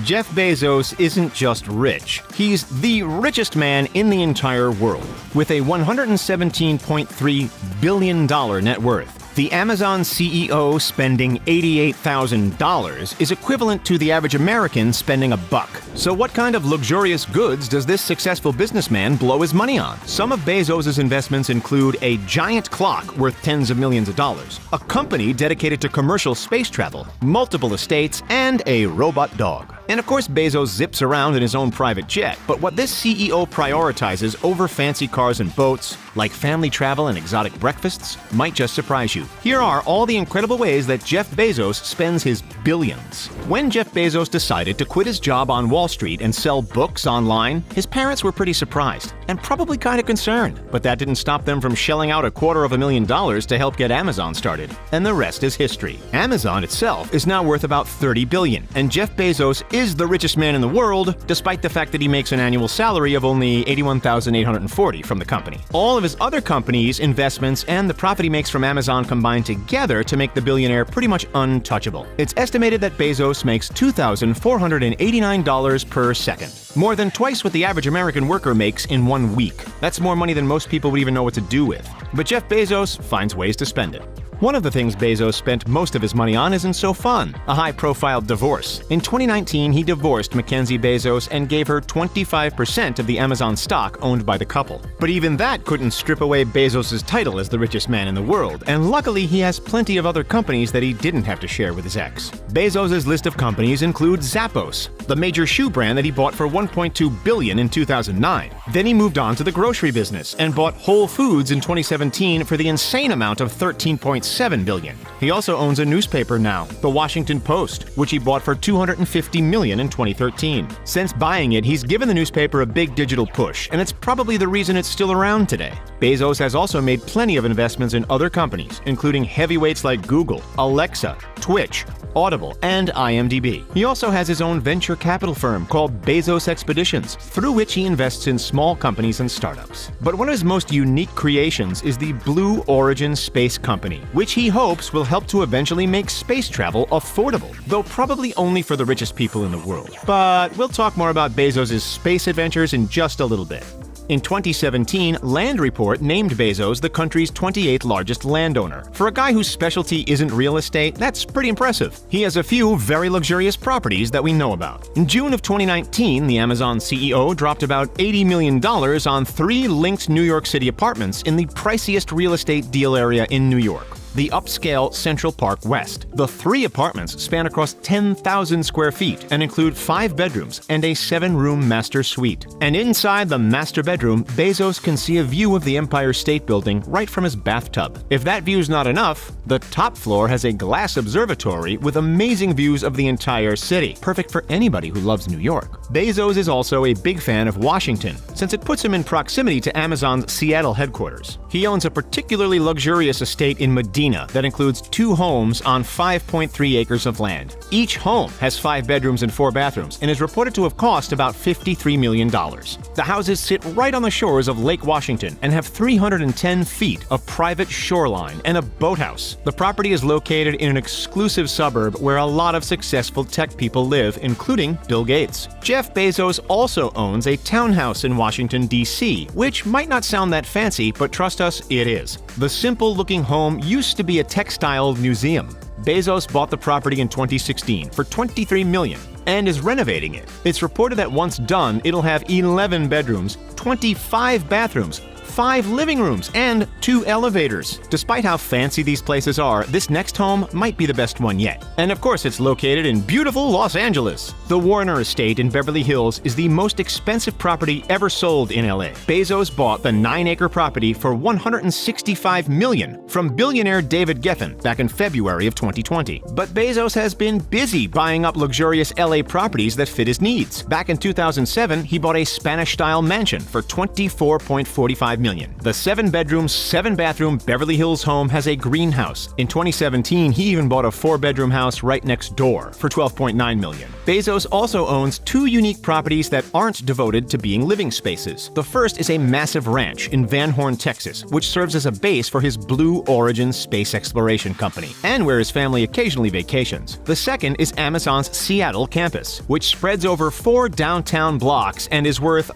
Jeff Bezos isn't just rich. He's the richest man in the entire world, with a $117.3 billion net worth. The Amazon CEO spending $88,000 is equivalent to the average American spending $1. So what kind of luxurious goods does this successful businessman blow his money on? Some of Bezos' investments include a giant clock worth tens of millions of dollars, a company dedicated to commercial space travel, multiple estates, and a robot dog. And of course, Bezos zips around in his own private jet, but what this CEO prioritizes over fancy cars and boats, like family travel and exotic breakfasts, might just surprise you. Here are all the incredible ways that Jeff Bezos spends his billions. When Jeff Bezos decided to quit his job on Wall Street and sell books online, his parents were pretty surprised and probably kind of concerned. But that didn't stop them from shelling out $250,000 to help get Amazon started. And the rest is history. Amazon itself is now worth about $30 billion, and Jeff Bezos is the richest man in the world, despite the fact that he makes an annual salary of only $81,840 from the company. All of his other companies, investments, and the profit he makes from Amazon combine together to make the billionaire pretty much untouchable. It's estimated that Bezos makes $2,489 per second, more than twice what the average American worker makes in 1 week. That's more money than most people would even know what to do with. But Jeff Bezos finds ways to spend it. One of the things Bezos spent most of his money on isn't so fun: a high-profile divorce. In 2019, he divorced Mackenzie Bezos and gave her 25% of the Amazon stock owned by the couple. But even that couldn't strip away Bezos' title as the richest man in the world, and luckily he has plenty of other companies that he didn't have to share with his ex. Bezos' list of companies includes Zappos, the major shoe brand that he bought for $1.2 billion in 2009. Then he moved on to the grocery business and bought Whole Foods in 2017 for the insane amount of $13.7 billion. He also owns a newspaper now, The Washington Post, which he bought for $250 million in 2013. Since buying it, he's given the newspaper a big digital push, and it's probably the reason it's still around today. Bezos has also made plenty of investments in other companies, including heavyweights like Google, Alexa, Twitch, Audible, and IMDb. He also has his own venture capital firm called Bezos Expeditions, through which he invests in small companies and startups. But one of his most unique creations is the Blue Origin Space Company, which he hopes will help to eventually make space travel affordable, though probably only for the richest people in the world. But we'll talk more about Bezos' space adventures in just a little bit. In 2017, Land Report named Bezos the country's 28th largest landowner. For a guy whose specialty isn't real estate, that's pretty impressive. He has a few very luxurious properties that we know about. In June of 2019, the Amazon CEO dropped about $80 million on 3 linked New York City apartments in the priciest real estate deal area in New York, the upscale Central Park West. The 3 apartments span across 10,000 square feet and include 5 bedrooms and a 7-room master suite. And inside the master bedroom, Bezos can see a view of the Empire State Building right from his bathtub. If that view's not enough, the top floor has a glass observatory with amazing views of the entire city, perfect for anybody who loves New York. Bezos is also a big fan of Washington, since it puts him in proximity to Amazon's Seattle headquarters. He owns a particularly luxurious estate in Medina that includes 2 homes on 5.3 acres of land. Each home has 5 bedrooms and 4 bathrooms and is reported to have cost about $53 million. The houses sit right on the shores of Lake Washington and have 310 feet of private shoreline and a boathouse. The property is located in an exclusive suburb where a lot of successful tech people live, including Bill Gates. Jeff Bezos also owns a townhouse in Washington, D.C., which might not sound that fancy, but trust us, it is. The simple-looking home used to be a textile museum. Bezos bought the property in 2016 for $23 million and is renovating it. It's reported that once done, it'll have 11 bedrooms, 25 bathrooms, 5 living rooms, and 2 elevators. Despite how fancy these places are, this next home might be the best one yet. And of course, it's located in beautiful Los Angeles. The Warner Estate in Beverly Hills is the most expensive property ever sold in LA. Bezos bought the 9-acre property for $165 million from billionaire David Geffen back in February of 2020. But Bezos has been busy buying up luxurious LA properties that fit his needs. Back in 2007, he bought a Spanish-style mansion for $24.45 million. The 7-bedroom, 7-bathroom Beverly Hills home has a greenhouse. In 2017, he even bought a 4-bedroom house right next door for $12.9 million. Bezos also owns 2 unique properties that aren't devoted to being living spaces. The first is a massive ranch in Van Horn, Texas, which serves as a base for his Blue Origin space exploration company, and where his family occasionally vacations. The second is Amazon's Seattle campus, which spreads over 4 downtown blocks and is worth,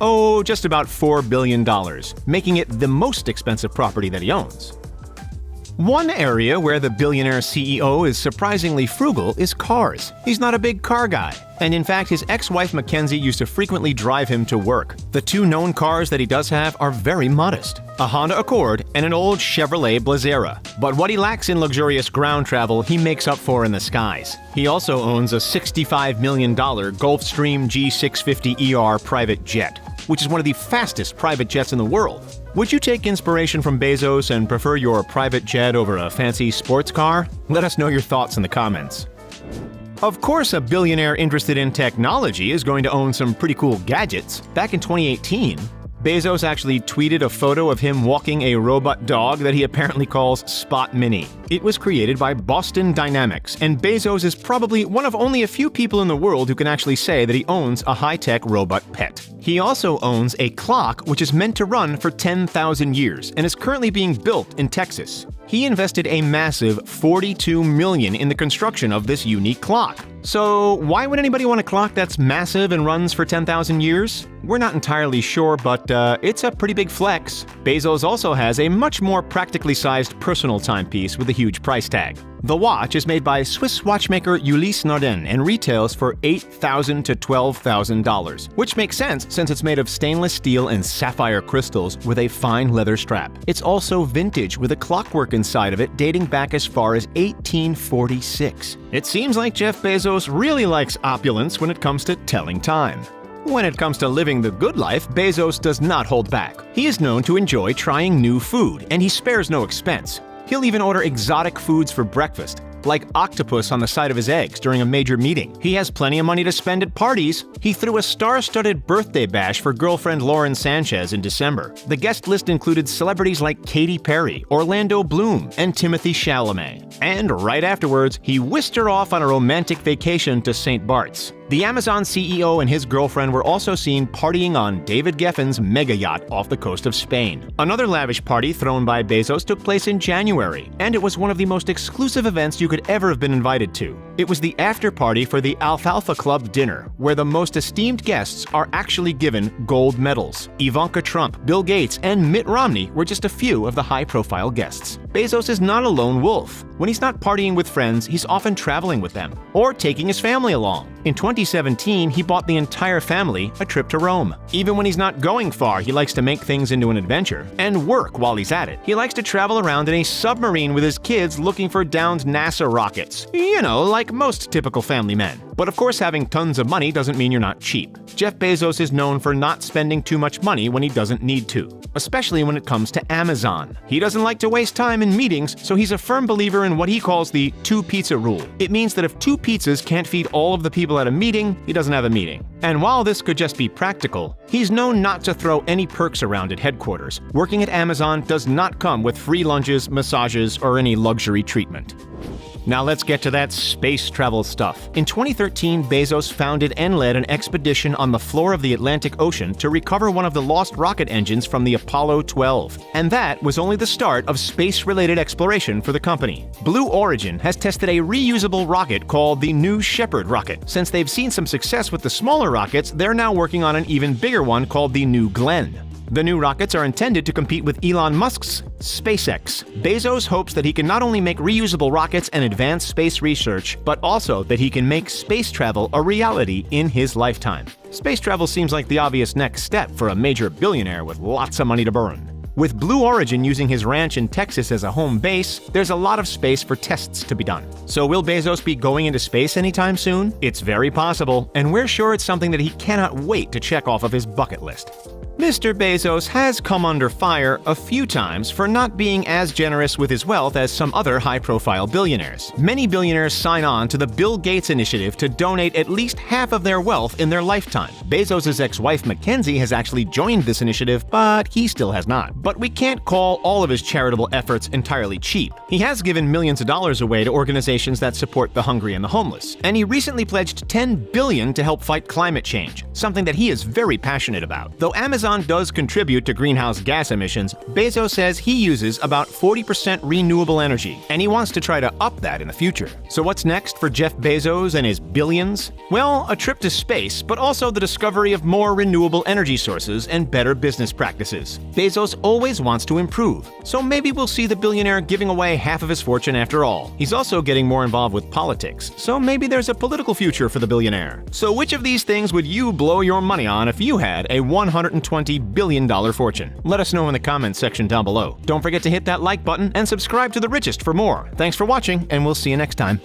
just about $4 billion, making it the most expensive property that he owns. One area where the billionaire CEO is surprisingly frugal is cars. He's not a big car guy. And in fact, his ex-wife Mackenzie used to frequently drive him to work. The 2 known cars that he does have are very modest: a Honda Accord and an old Chevrolet Blazera. But what he lacks in luxurious ground travel, he makes up for in the skies. He also owns a $65 million Gulfstream G650ER private jet, which is one of the fastest private jets in the world. Would you take inspiration from Bezos and prefer your private jet over a fancy sports car? Let us know your thoughts in the comments. Of course, a billionaire interested in technology is going to own some pretty cool gadgets. Back in 2018, Bezos actually tweeted a photo of him walking a robot dog that he apparently calls Spot Mini. It was created by Boston Dynamics, and Bezos is probably one of only a few people in the world who can actually say that he owns a high-tech robot pet. He also owns a clock which is meant to run for 10,000 years and is currently being built in Texas. He invested a massive $42 million in the construction of this unique clock. So why would anybody want a clock that's massive and runs for 10,000 years? We're not entirely sure, but it's a pretty big flex. Bezos also has a much more practically sized personal timepiece with a huge price tag. The watch is made by Swiss watchmaker Ulysse Nardin and retails for $8,000 to $12,000, which makes sense since it's made of stainless steel and sapphire crystals with a fine leather strap. It's also vintage with a clockwork inside of it dating back as far as 1846. It seems like Jeff Bezos really likes opulence when it comes to telling time. When it comes to living the good life, Bezos does not hold back. He is known to enjoy trying new food, and he spares no expense. He'll even order exotic foods for breakfast, like octopus on the side of his eggs during a major meeting. He has plenty of money to spend at parties. He threw a star-studded birthday bash for girlfriend Lauren Sanchez in December. The guest list included celebrities like Katy Perry, Orlando Bloom, and Timothée Chalamet. And right afterwards, he whisked her off on a romantic vacation to St. Bart's. The Amazon CEO and his girlfriend were also seen partying on David Geffen's mega yacht off the coast of Spain. Another lavish party thrown by Bezos took place in January, and it was one of the most exclusive events you could ever have been invited to. It was the after party for the Alfalfa Club dinner, where the most esteemed guests are actually given gold medals. Ivanka Trump, Bill Gates, and Mitt Romney were just a few of the high-profile guests. Bezos is not a lone wolf. When he's not partying with friends, he's often traveling with them, or taking his family along. In 2017, he bought the entire family a trip to Rome. Even when he's not going far, he likes to make things into an adventure, and work while he's at it. He likes to travel around in a submarine with his kids looking for downed NASA rockets. You know, like most typical family men. But of course, having tons of money doesn't mean you're not cheap. Jeff Bezos is known for not spending too much money when he doesn't need to, especially when it comes to Amazon. He doesn't like to waste time in meetings, so he's a firm believer in what he calls the 2-pizza rule. It means that if 2 pizzas can't feed all of the people at a meeting, he doesn't have a meeting. And while this could just be practical, he's known not to throw any perks around at headquarters. Working at Amazon does not come with free lunches, massages, or any luxury treatment. Now let's get to that space travel stuff. In 2013, Bezos founded and led an expedition on the floor of the Atlantic Ocean to recover one of the lost rocket engines from the Apollo 12. And that was only the start of space-related exploration for the company. Blue Origin has tested a reusable rocket called the New Shepard rocket. Since they've seen some success with the smaller rockets, they're now working on an even bigger one called the New Glenn. The new rockets are intended to compete with Elon Musk's SpaceX. Bezos hopes that he can not only make reusable rockets and advance space research, but also that he can make space travel a reality in his lifetime. Space travel seems like the obvious next step for a major billionaire with lots of money to burn. With Blue Origin using his ranch in Texas as a home base, there's a lot of space for tests to be done. So will Bezos be going into space anytime soon? It's very possible, and we're sure it's something that he cannot wait to check off of his bucket list. Mr. Bezos has come under fire a few times for not being as generous with his wealth as some other high-profile billionaires. Many billionaires sign on to the Bill Gates initiative to donate at least half of their wealth in their lifetime. Bezos' ex-wife Mackenzie has actually joined this initiative, but he still has not. But we can't call all of his charitable efforts entirely cheap. He has given millions of dollars away to organizations that support the hungry and the homeless, and he recently pledged $10 billion to help fight climate change, something that he is very passionate about. Though Amazon does contribute to greenhouse gas emissions, Bezos says he uses about 40% renewable energy, and he wants to try to up that in the future. So what's next for Jeff Bezos and his billions? Well, a trip to space, but also the discovery of more renewable energy sources and better business practices. Bezos always wants to improve, so maybe we'll see the billionaire giving away half of his fortune after all. He's also getting more involved with politics, so maybe there's a political future for the billionaire. So which of these things would you blow your money on if you had a $120 billion fortune? Let us know in the comments section down below. Don't forget to hit that like button and subscribe to The Richest for more. Thanks for watching, and we'll see you next time.